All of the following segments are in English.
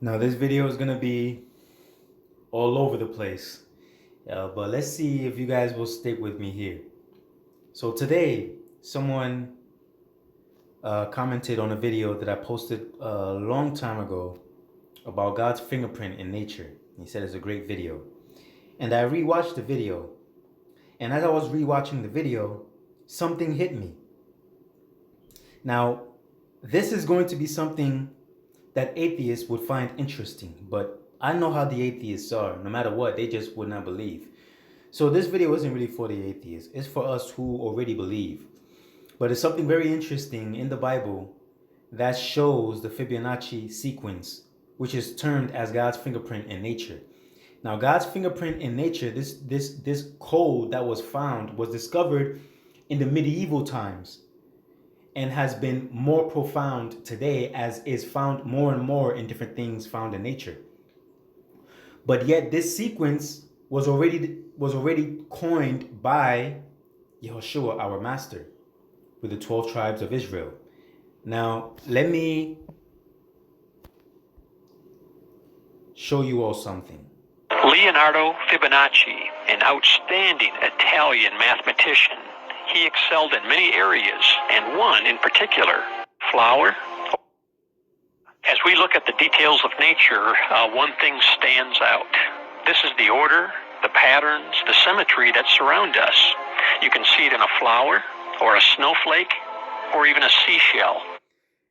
Now this video is gonna be all over the place, but let's see if you guys will stick with me here. So today, someone commented on a video that I posted a long time ago about God's fingerprint in nature. He said it's a great video, and I rewatched the video. And as I was rewatching the video, something hit me. Now, this is going to be something that atheists would find interesting, but I know how the atheists are. No matter what, they just would not believe. So this video isn't really for the atheists. It's for us who already believe. But it's something very interesting in the Bible that shows the Fibonacci sequence, which is termed as God's fingerprint in nature. Now, God's fingerprint in nature, this code that was found was discovered in the medieval times and has been more profound today, as is found more and more in different things found in nature. But yet this sequence was already coined by YHWH, our master, with the 12 tribes of Israel. Now, let me show you all something. Leonardo Fibonacci, an outstanding Italian mathematician. He excelled in many areas, and one in particular, flower. As we look at the details of nature, one thing stands out. This is the order, the patterns, the symmetry that surround us. You can see it in a flower, or a snowflake, or even a seashell.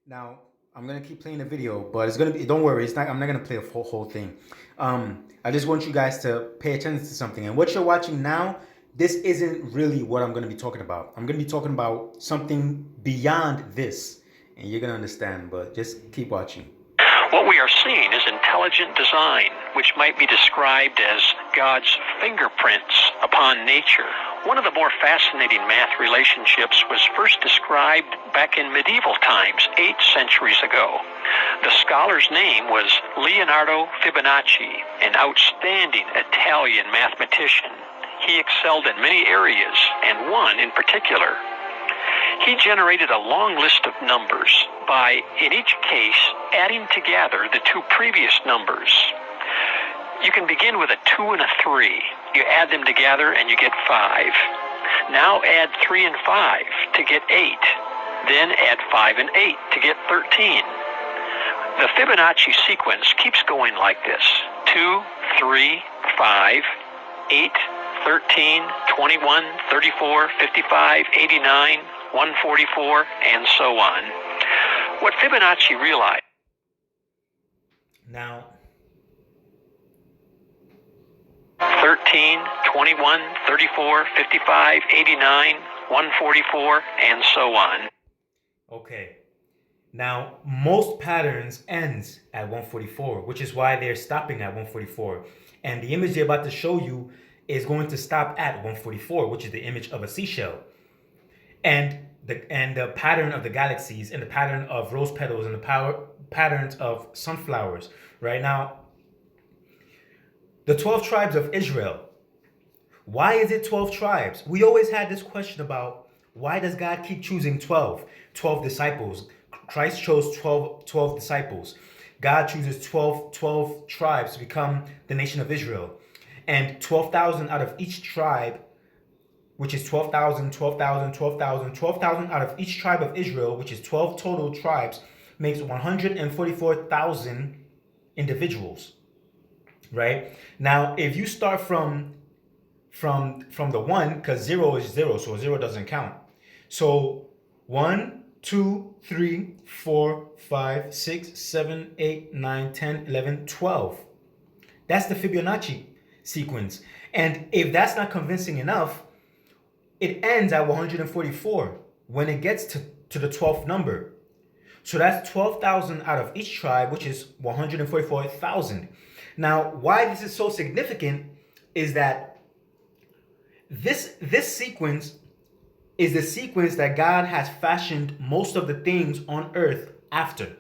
Now, I'm gonna keep playing the video, but it's gonna be, don't worry, I'm not gonna play a whole thing. I just want you guys to pay attention to something. And what you're watching now, this isn't really what I'm gonna be talking about. I'm gonna be talking about something beyond this, and you're gonna understand, but just keep watching. What we are seeing is intelligent design, which might be described as God's fingerprints upon nature. One of the more fascinating math relationships was first described back in medieval times, 8 centuries ago. The scholar's name was Leonardo Fibonacci, an outstanding Italian mathematician. He excelled in many areas, and one in particular. He generated a long list of numbers by, in each case, adding together the two previous numbers. You can begin with a 2 and a 3. You add them together and you get 5. Now add 3 and 5 to get 8. Then add 5 and 8 to get 13. The Fibonacci sequence keeps going like this: 2, 3, 5, 8, 13, 21, 34, 55, 89, 144, and so on. What Fibonacci realized. Now, 13, 21, 34, 55, 89, 144, and so on. okay. Now, most patterns ends at 144, which is why they're stopping at 144. And the image they're about to show you is going to stop at 144, which is the image of a seashell. And the pattern of the galaxies, and the pattern of rose petals, and the patterns of sunflowers. Right now, the 12 tribes of Israel. Why is it 12 tribes? We always had this question about, why does God keep choosing 12 disciples? Christ chose 12 disciples. God chooses 12 tribes to become the nation of Israel. And 12,000 out of each tribe, which is 12,000 out of each tribe of Israel, which is 12 total tribes, makes 144,000 individuals. Right? Now, if you start from the 1, because 0 is 0, so 0 doesn't count. So 1, 2, 3, 4, 5, 6, 7, 8, 9, 10, 11, 12. That's the Fibonacci sequence. And if that's not convincing enough, it ends at 144 when it gets to the 12th number. So that's 12,000 out of each tribe, which is 144,000. Now, why this is so significant is that this sequence is the sequence that God has fashioned most of the things on earth after,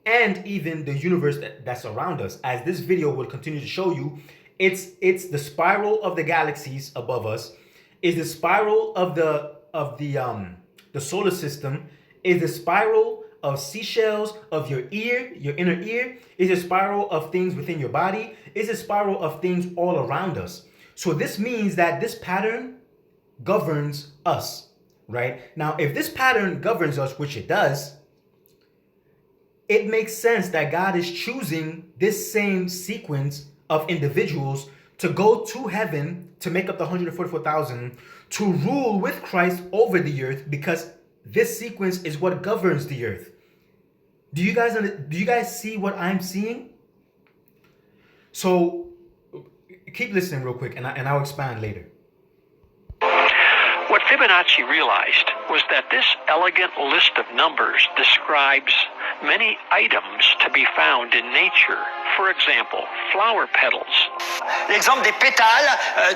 and even the universe that's around us. As this video will continue to show you, it's the spiral of the galaxies above us, is the spiral of the solar system, is the spiral of seashells of your ear, your inner ear. It's a spiral of things within your body. It's a spiral of things all around us. So this means that this pattern governs us, right? Now, if this pattern governs us, which it does, it makes sense that God is choosing this same sequence of individuals to go to heaven to make up the 144,000 to rule with Christ over the earth, because this sequence is what governs the earth. Do you guys see what I'm seeing? So keep listening real quick, and I'll expand later. What Fibonacci realized was that this elegant list of numbers describes many items to be found in nature. For example, flower petals. L'exemple des pétales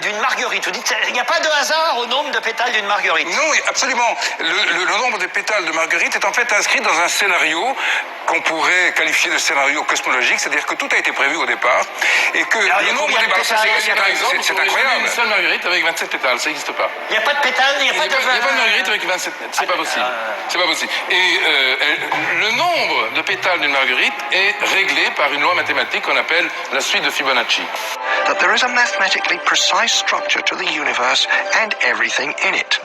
d'une marguerite. Vous dites, il n'y a pas de hasard au nombre de pétales d'une marguerite. Non, absolument. Le nombre de pétales de marguerite est en fait inscrit dans un scénario qu'on pourrait qualifier de scénario cosmologique, c'est-à-dire que tout a été prévu au départ et que le nombre de pétales, c'est incroyable. Une seule marguerite avec 27 pétales, ça n'existe pas. Il n'y a pas de pétales, il n'y a pas de marguerite avec 27, c'est pas possible. C'est pas possible. Et le nombre de pétales d'une marguerite est réglé par une loi mathématique qu'on appelle la suite de Fibonacci. That there is a mathematically precise structure to the universe and everything in it.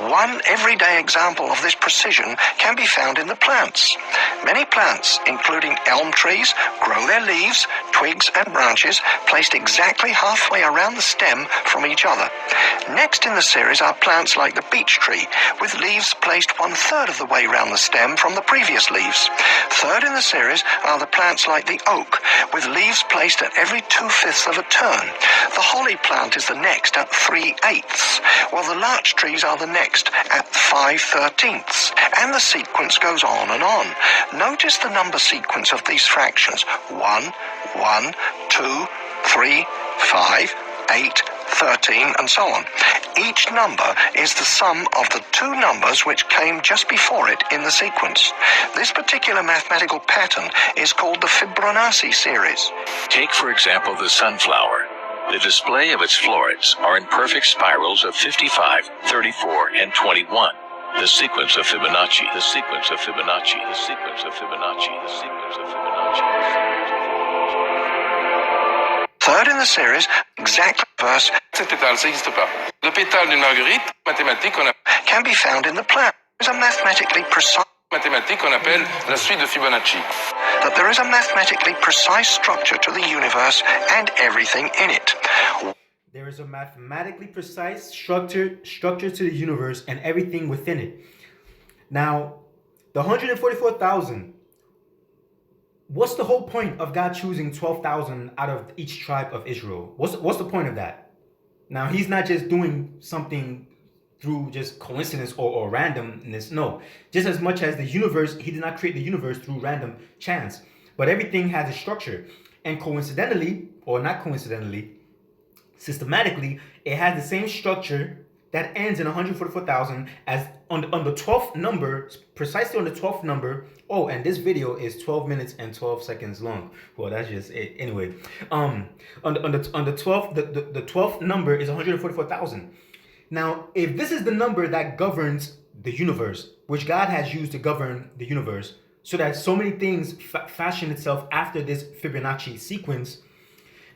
One everyday example of this precision can be found in the plants. Many plants, including elm trees, grow their leaves, twigs and branches placed exactly halfway around the stem from each other. Next in the series are plants like the beech tree, with leaves placed 1/3 of the way around the stem from the previous leaves. Third in the series are the plants like the oak, with leaves placed at every 2/5 of a turn. The holly plant is the next at 3/8, while the larch trees are the next at 5/13. And the sequence goes on and on. Notice the number sequence of these fractions: 1, 1, 2, 3, 5, 8, 13, and so on. Each number is the sum of the two numbers which came just before it in the sequence. This particular mathematical pattern is called the Fibonacci series. Take, for example, the sunflower. The display of its florets are in perfect spirals of 55, 34, and 21. The sequence of Fibonacci, the sequence of Fibonacci, the sequence of Fibonacci, the sequence of Fibonacci. Third in the series, exactly verse 7 pétales, ça n'existe pas. Le pétale d'une marguerite, mathématique, can be found in the plant. There is a mathematically precise mathématique qu'on appelle la suite de Fibonacci. That there is a mathematically precise structure to the universe and everything in it. There is a mathematically precise structure to the universe and everything within it. Now, the 144,000, what's the whole point of God choosing 12,000 out of each tribe of Israel? What's the point of that? Now, he's not just doing something through just coincidence or randomness. No, just as much as the universe, he did not create the universe through random chance, but everything has a structure. And coincidentally, or not coincidentally, systematically, it has the same structure that ends in 144,000 as on the 12th number, precisely on the 12th number. Oh, and this video is 12 minutes and 12 seconds long. Well, that's just it. Anyway, on the 12th, the 12th number is 144,000. Now, if this is the number that governs the universe, which God has used to govern the universe, so that so many things fashion itself after this Fibonacci sequence,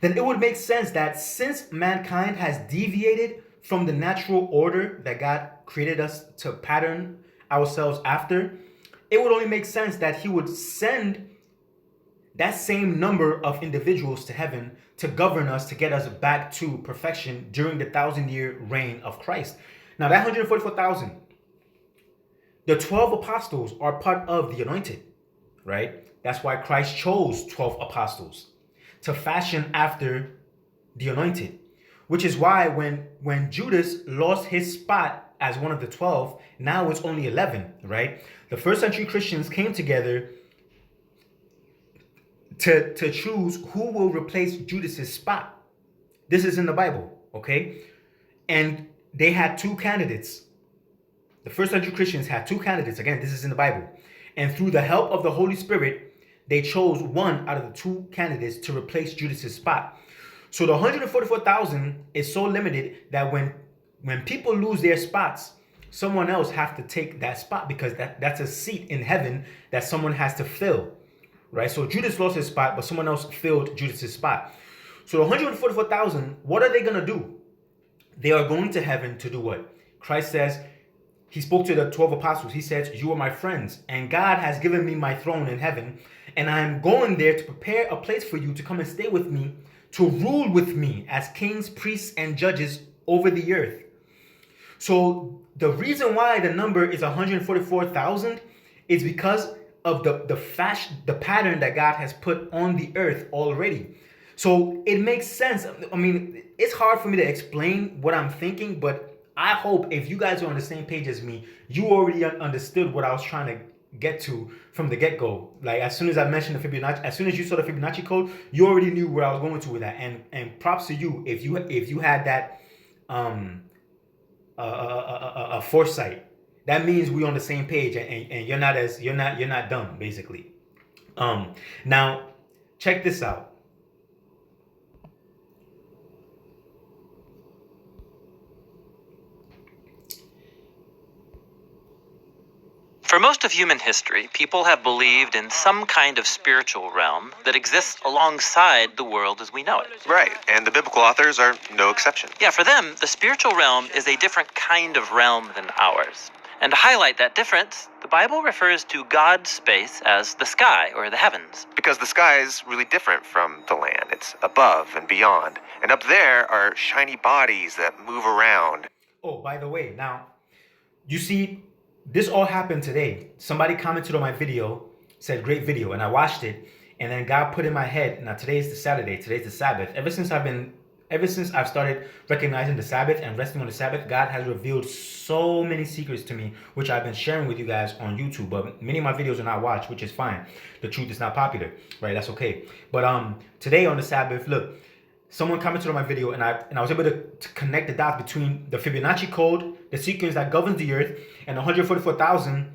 then it would make sense that since mankind has deviated from the natural order that God created us to pattern ourselves after, it would only make sense that he would send that same number of individuals to heaven to govern us, to get us back to perfection during the 1,000-year reign of Christ. Now, that 144,000, the 12 apostles are part of the anointed, right? That's why Christ chose 12 apostles to fashion after the anointed, which is why when Judas lost his spot as one of the 12, now it's only 11, right? The first century Christians came together to choose who will replace Judas's spot. This is in the Bible, okay? And they had two candidates. The first century Christians had two candidates. Again, this is in the Bible. And through the help of the Holy Spirit, they chose one out of the two candidates to replace Judas's spot. So the 144,000 is so limited that when people lose their spots, someone else have to take that spot, because that's a seat in heaven that someone has to fill, right? So Judas lost his spot, but someone else filled Judas's spot. So 144,000, what are they going to do? They are going to heaven to do what? Christ says, he spoke to the 12 apostles. He says, you are my friends, and God has given me my throne in heaven, and I am going there to prepare a place for you to come and stay with me, to rule with me as kings, priests, and judges over the earth. So the reason why the number is 144,000 is because of the pattern that God has put on the earth already. So it makes sense. I mean, it's hard for me to explain what I'm thinking, but I hope if you guys are on the same page as me, you already understood what I was trying to get to from the get-go. Like, as soon as I mentioned the Fibonacci, as soon as you saw the Fibonacci code, you already knew where I was going to with that. And props to you if you had that foresight. That means we're on the same page, and you're not dumb, basically. Now check this out. For most of human history, people have believed in some kind of spiritual realm that exists alongside the world as we know it. Right, and the biblical authors are no exception. Yeah, for them, the spiritual realm is a different kind of realm than ours. And to highlight that difference, the Bible refers to God's space as the sky or the heavens. Because the sky is really different from the land. It's above and beyond. And up there are shiny bodies that move around. Oh, by the way, now, you see, this all happened today. Somebody commented on my video, said great video, and I watched it, and then God put in my head, now today is the Saturday, today's the Sabbath. Ever since I've started recognizing the Sabbath and resting on the Sabbath, God has revealed so many secrets to me, which I've been sharing with you guys on YouTube. But many of my videos are not watched, which is fine. The truth is not popular, right? That's okay. But today on the Sabbath, look, someone commented on my video, and I was able to connect the dots between the Fibonacci code, the sequence that governs the earth, and 144,000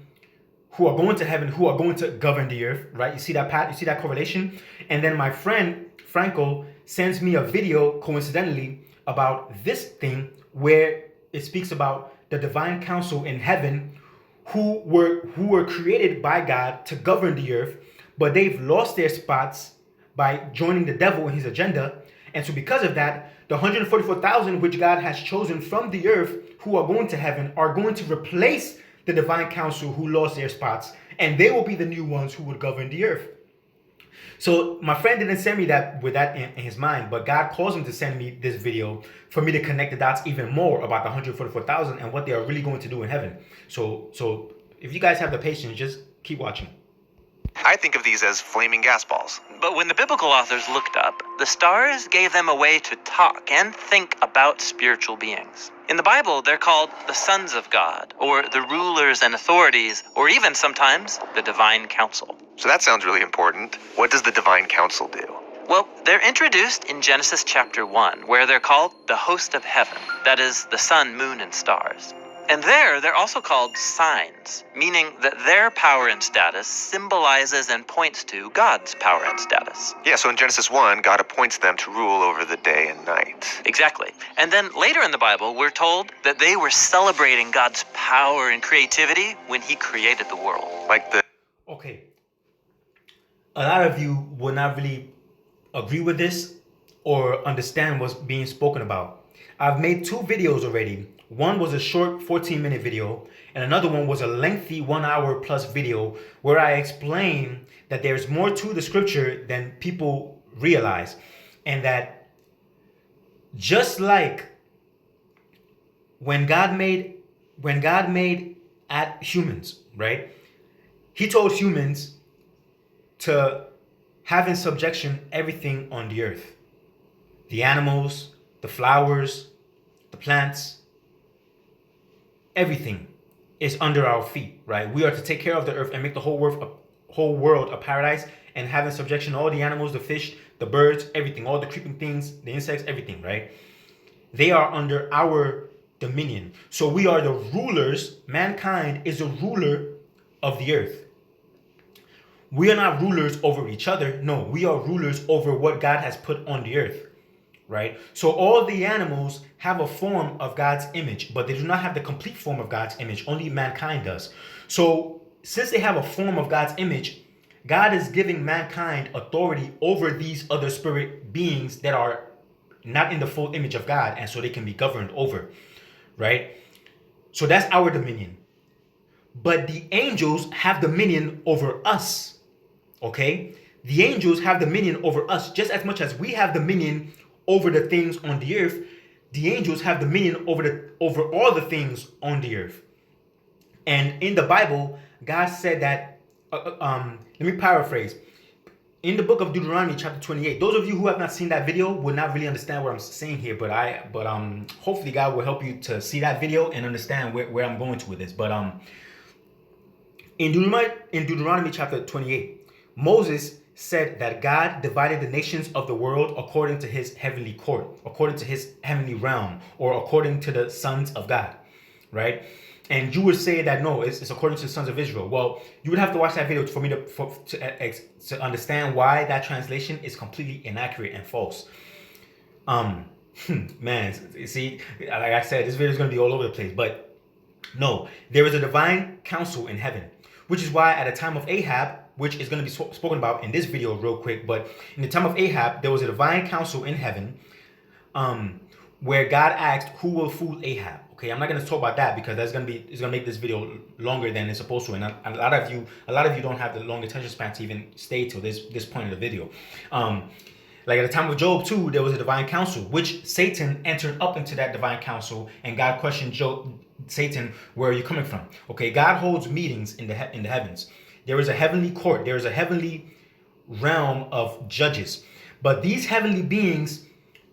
who are going to heaven, who are going to govern the earth, right? You see that correlation? And then my friend Franco sends me a video, coincidentally, about this thing where it speaks about the divine council in heaven who were created by God to govern the earth, but they've lost their spots by joining the devil in his agenda. And so because of that, the 144,000 which God has chosen from the earth who are going to heaven are going to replace the divine council who lost their spots, and they will be the new ones who would govern the earth. So my friend didn't send me that with that in his mind, but God caused him to send me this video for me to connect the dots even more about the 144,000 and what they are really going to do in heaven. So if you guys have the patience, just keep watching. I think of these as flaming gas balls. But when the biblical authors looked up, the stars gave them a way to talk and think about spiritual beings. In the Bible, they're called the sons of God, or the rulers and authorities, or even sometimes the divine council. So that sounds really important. What does the divine council do? Well, they're introduced in Genesis chapter 1, where they're called the host of heaven, that is, the sun, moon, and stars. And there, they're also called signs, meaning that their power and status symbolizes and points to God's power and status. Yeah, so in Genesis 1, God appoints them to rule over the day and night. Exactly. And then later in the Bible, we're told that they were celebrating God's power and creativity when he created the world. Okay. A lot of you will not really agree with this or understand what's being spoken about. I've made 2 videos already. One was a short 14-minute video, and another one was a lengthy 1-hour plus video where I explain that there's more to the scripture than people realize. And that just like when God made humans, right? He told humans to have in subjection everything on the earth. The animals, the flowers, the plants, everything is under our feet, right? We are to take care of the earth and make the whole world a paradise, and have in subjection all the animals, the fish, the birds, everything, all the creeping things, the insects, everything, right? They are under our dominion. So we are the rulers. Mankind is the ruler of the earth. We are not rulers over each other. No, we are rulers over what God has put on the earth, right? So all the animals have a form of God's image, but they do not have the complete form of God's image. Only mankind does. So since they have a form of God's image, God is giving mankind authority over these other spirit beings that are not in the full image of God, and so they can be governed over, right? So that's our dominion. But the angels have dominion over us, okay? The angels have dominion over us just as much as we have dominion over the things on the earth. The angels have dominion over all the things on the earth. And in the Bible, God said that, let me paraphrase. In the book of Deuteronomy, chapter 28, those of you who have not seen that video will not really understand what I'm saying here, but hopefully God will help you to see that video and understand where I'm going to with this. But in Deuteronomy chapter 28, Moses said that God divided the nations of the world according to his heavenly court, according to his heavenly realm, or according to the sons of God, right? And you would say that no, it's according to the sons of Israel. Well, you would have to watch that video for me to understand why that translation is completely inaccurate and false. Man, see, like I said, this video is going to be all over the place. But no, there is a divine council in heaven, which is why at the time of Ahab, which is going to be spoken about in this video real quick, but in the time of Ahab, there was a divine council in heaven, where God asked, who will fool Ahab? Okay, I'm not going to talk about that because it's going to make this video longer than it's supposed to, and a lot of you don't have the long attention span to even stay till this point of the video. Like at the time of Job too, there was a divine council, which Satan entered up into that divine council, and God questioned Satan, where are you coming from? Okay, God holds meetings in the heavens. There is a heavenly court. There is a heavenly realm of judges, but these heavenly beings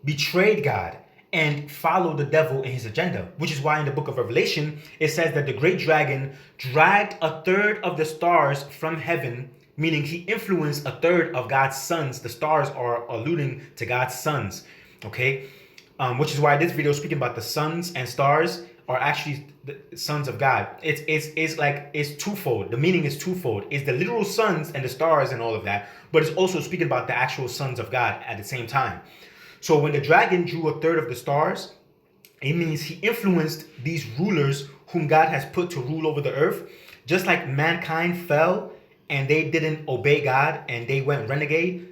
betrayed God and followed the devil in his agenda, which is why in the book of Revelation, it says that the great dragon dragged a third of the stars from heaven, meaning he influenced a third of God's sons. The stars are alluding to God's sons, okay? Which is why this video is speaking about the sons and stars are actually the sons of God. It's twofold. The meaning is twofold. It's the literal sons and the stars and all of that, but it's also speaking about the actual sons of God at the same time. So when the dragon drew a third of the stars, it means he influenced these rulers whom God has put to rule over the earth. Just like mankind fell and they didn't obey God and they went renegade,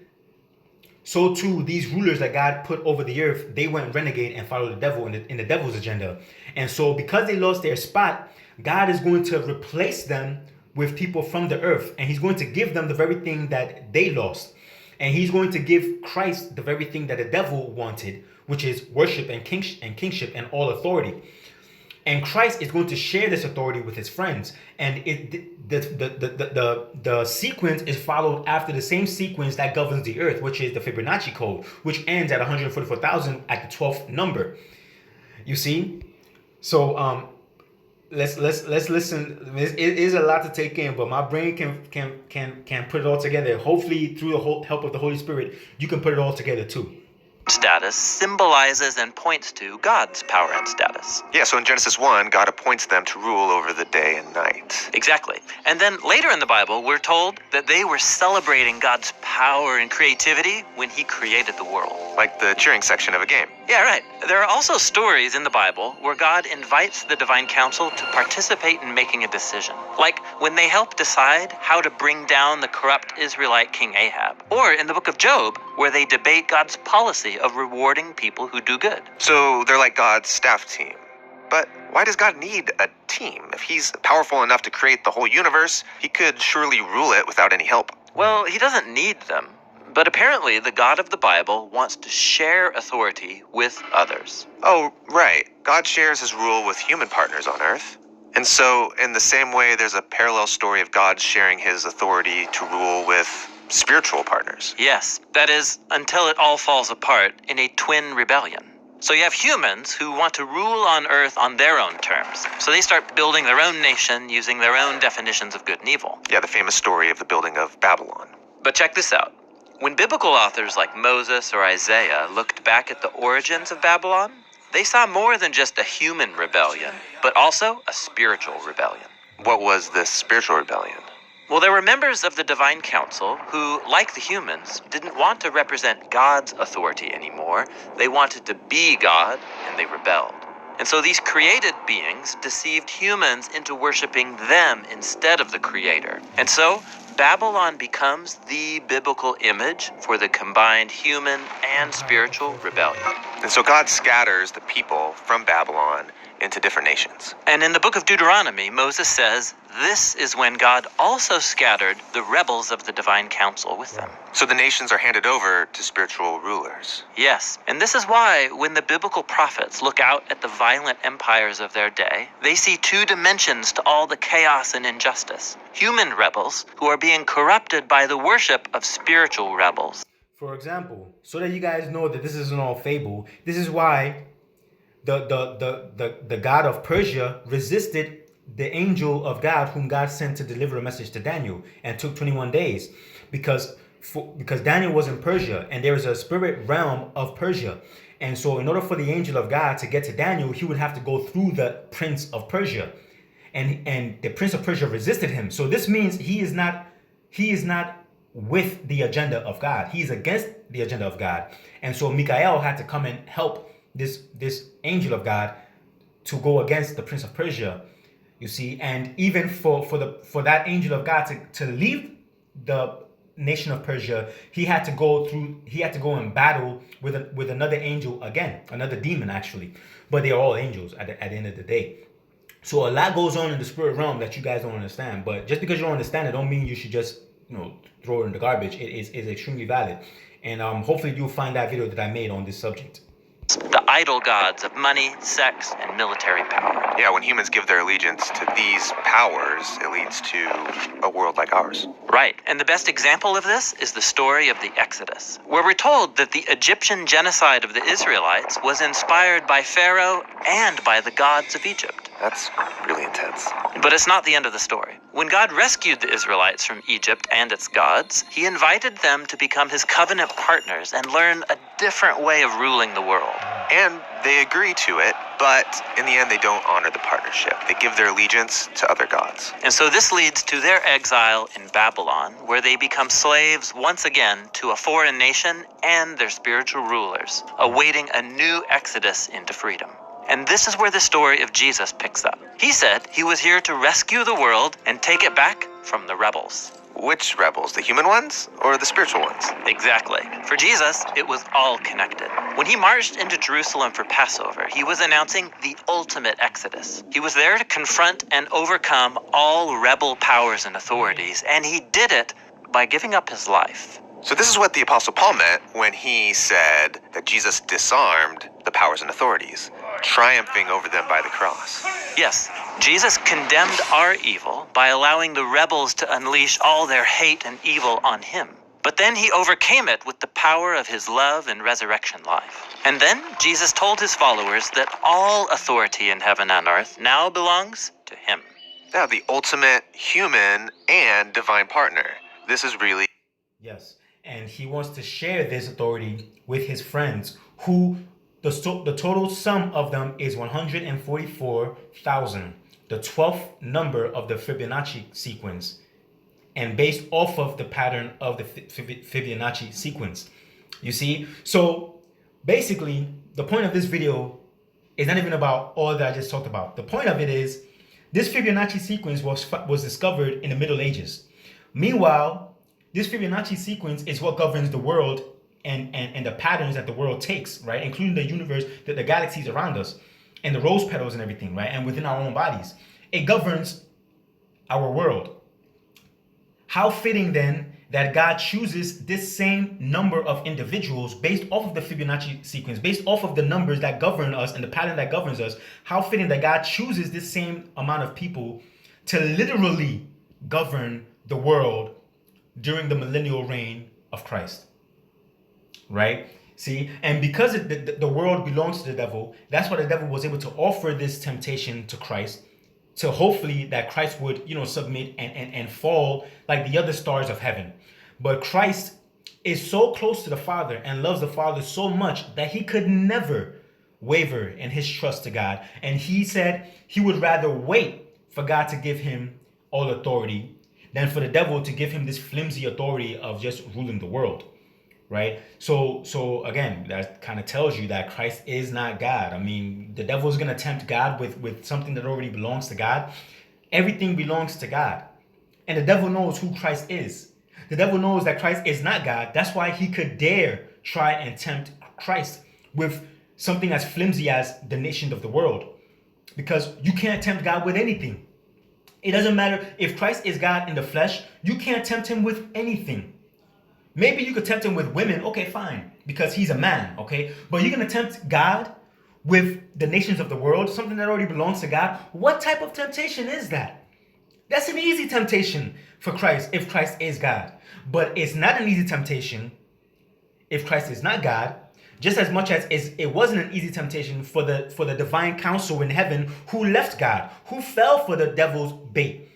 so too these rulers that God put over the earth, they went renegade and followed the devil in the devil's agenda. And so because they lost their spot, God is going to replace them with people from the earth, and he's going to give them the very thing that they lost. And he's going to give Christ the very thing that the devil wanted, which is worship and kingship and all authority. And Christ is going to share this authority with his friends. And the sequence is followed after the same sequence that governs the earth, which is the Fibonacci code, which ends at 144,000 at the 12th number. You see? So let's listen. It is a lot to take in, but my brain can put it all together. Hopefully, through the whole help of the Holy Spirit, you can put it all together too. Status symbolizes and points to God's power and status. Yeah, so in Genesis 1, God appoints them to rule over the day and night. Exactly. And then later in the Bible, we're told that they were celebrating God's power and creativity when he created the world. Like the cheering section of a game. Yeah, right. There are also stories in the Bible where God invites the divine council to participate in making a decision. Like when they help decide how to bring down the corrupt Israelite king Ahab. Or in the book of Job, where they debate God's policy of rewarding people who do good. So they're like God's staff team. But why does God need a team? If he's powerful enough to create the whole universe, he could surely rule it without any help. Well, he doesn't need them. But apparently, the God of the Bible wants to share authority with others. Oh, right. God shares his rule with human partners on Earth. And so, in the same way, there's a parallel story of God sharing his authority to rule with spiritual partners. Yes, that is, until it all falls apart in a twin rebellion. So you have humans who want to rule on Earth on their own terms. So they start building their own nation using their own definitions of good and evil. Yeah, the famous story of the building of Babylon. But check this out. When biblical authors like Moses or Isaiah looked back at the origins of Babylon, they saw more than just a human rebellion, but also a spiritual rebellion. What was this spiritual rebellion? Well, there were members of the divine council who, like the humans, didn't want to represent God's authority anymore. They wanted to be God, and they rebelled. And so these created beings deceived humans into worshiping them instead of the Creator. And so Babylon becomes the biblical image for the combined human and spiritual rebellion. And so God scatters the people from Babylon into different nations. And in the book of Deuteronomy, Moses says, this is when God also scattered the rebels of the divine council with them. So the nations are handed over to spiritual rulers. Yes, and this is why when the biblical prophets look out at the violent empires of their day, they see two dimensions to all the chaos and injustice. Human rebels who are being corrupted by the worship of spiritual rebels. For example, so that you guys know that this isn't all fable, this is why the god of Persia resisted the angel of God whom God sent to deliver a message to Daniel, and took 21 days because Daniel was in Persia, and there is a spirit realm of Persia. And so in order for the angel of God to get to Daniel, he would have to go through the prince of Persia, and the prince of Persia resisted him. So this means he is not with the agenda of God. He's against the agenda of God. And so Michael had to come and help this angel of God to go against the prince of Persia, you see. And even for that angel of God to leave the nation of Persia, he had to go in battle with another angel again, another demon actually. But they're all angels at the end of the day. So a lot goes on in the spirit realm that you guys don't understand. But just because you don't understand it, don't mean you should just throw it in the garbage. It is extremely valid. And hopefully you'll find that video that I made on this subject. The idol gods of money, sex, and military power. Yeah, when humans give their allegiance to these powers, it leads to a world like ours. Right, and the best example of this is the story of the Exodus, where we're told that the Egyptian genocide of the Israelites was inspired by Pharaoh and by the gods of Egypt. That's really intense. But it's not the end of the story. When God rescued the Israelites from Egypt and its gods, he invited them to become his covenant partners and learn a different way of ruling the world. And they agree to it, but in the end they don't honor the partnership. They give their allegiance to other gods. And so this leads to their exile in Babylon, where they become slaves once again to a foreign nation and their spiritual rulers, awaiting a new exodus into freedom. And this is where the story of Jesus picks up. He said he was here to rescue the world and take it back from the rebels. Which rebels? The human ones or the spiritual ones? Exactly. For Jesus, it was all connected. When he marched into Jerusalem for Passover, he was announcing the ultimate exodus. He was there to confront and overcome all rebel powers and authorities, and he did it by giving up his life. So this is what the Apostle Paul meant when he said that Jesus disarmed the powers and authorities, triumphing over them by the cross. Yes, Jesus condemned our evil by allowing the rebels to unleash all their hate and evil on him. But then he overcame it with the power of his love and resurrection life. And then Jesus told his followers that all authority in heaven and earth now belongs to him. Now, the ultimate human and divine partner. This is really... Yes, and he wants to share this authority with his friends, who the total sum of them is 144,000, the 12th number of the Fibonacci sequence, and based off of the pattern of the Fibonacci sequence. You see? So basically, the point of this video is not even about all that I just talked about. The point of it is, this Fibonacci sequence was discovered in the Middle Ages. Meanwhile, this Fibonacci sequence is what governs the world and the patterns that the world takes, right? Including the universe, the galaxies around us, and the rose petals and everything, right? And within our own bodies. It governs our world. How fitting then that God chooses this same number of individuals based off of the Fibonacci sequence, based off of the numbers that govern us and the pattern that governs us. How fitting that God chooses this same amount of people to literally govern the world during the millennial reign of Christ. Right? See, and because the world belongs to the devil, that's why the devil was able to offer this temptation to Christ, to hopefully that Christ would, submit and fall like the other stars of heaven. But Christ is so close to the Father and loves the Father so much that he could never waver in his trust to God. And he said he would rather wait for God to give him all authority than for the devil to give him this flimsy authority of just ruling the world, right? So again, that kind of tells you that Christ is not God. I mean, the devil is going to tempt God with something that already belongs to God. Everything belongs to God. And the devil knows who Christ is. The devil knows that Christ is not God. That's why he could dare try and tempt Christ with something as flimsy as the nations of the world. Because you can't tempt God with anything. It doesn't matter if Christ is God in the flesh, you can't tempt him with anything. Maybe you could tempt him with women, okay, fine, because he's a man, okay? But you're going to tempt God with the nations of the world, something that already belongs to God? What type of temptation is that? That's an easy temptation for Christ if Christ is God. But it's not an easy temptation if Christ is not God, just as much as it wasn't an easy temptation for the divine council in heaven who left God, who fell for the devil's bait.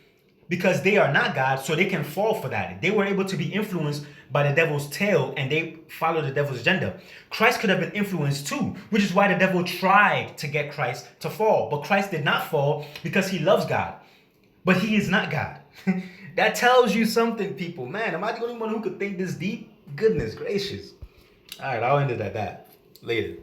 Because they are not God, so they can fall for that. They were able to be influenced by the devil's tail, and they followed the devil's agenda. Christ could have been influenced too, which is why the devil tried to get Christ to fall. But Christ did not fall because he loves God. But he is not God. That tells you something, people. Man, am I the only one who could think this deep? Goodness gracious. All right, I'll end it at that. Later.